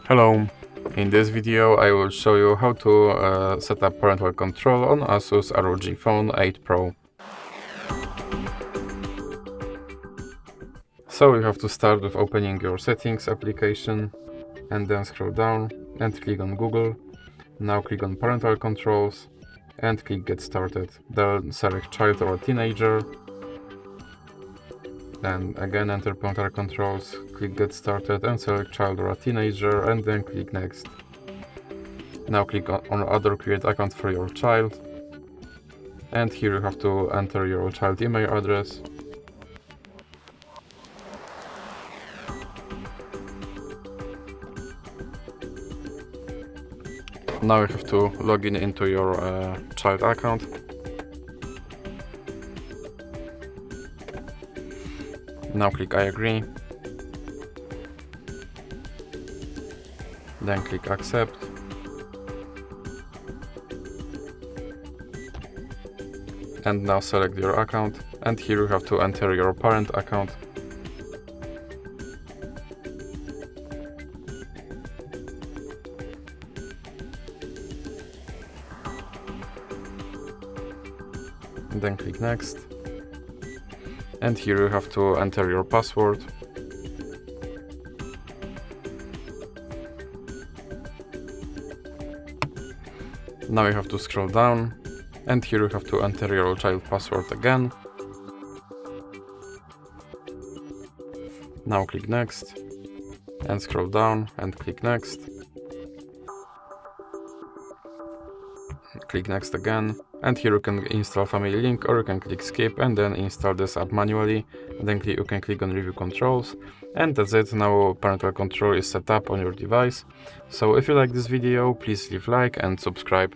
Hello, in this video I will show you how to set up parental control on ASUS ROG Phone 8 Pro. So you have to start with opening your settings application and then scroll down and click on Google. Now click on parental controls and click get started. Then select child or teenager. Then again enter parental controls, click get started and select child or a teenager and then click next. Now click on other create account for your child. And here you have to enter your child email address. Now you have to log in into your child account. Now click I agree. Then click accept. And now select your account. And here you have to enter your parent account. Then click next. And here you have to enter your password. Now you have to scroll down, and here you have to enter your child password again. Now click next, and scroll down and click next. Click next again, and here you can install family link, or you can click skip and then install this app manually. And then you can click on review controls, and that's it. Now parental control is set up on your device. So if you like this video, please leave like and subscribe.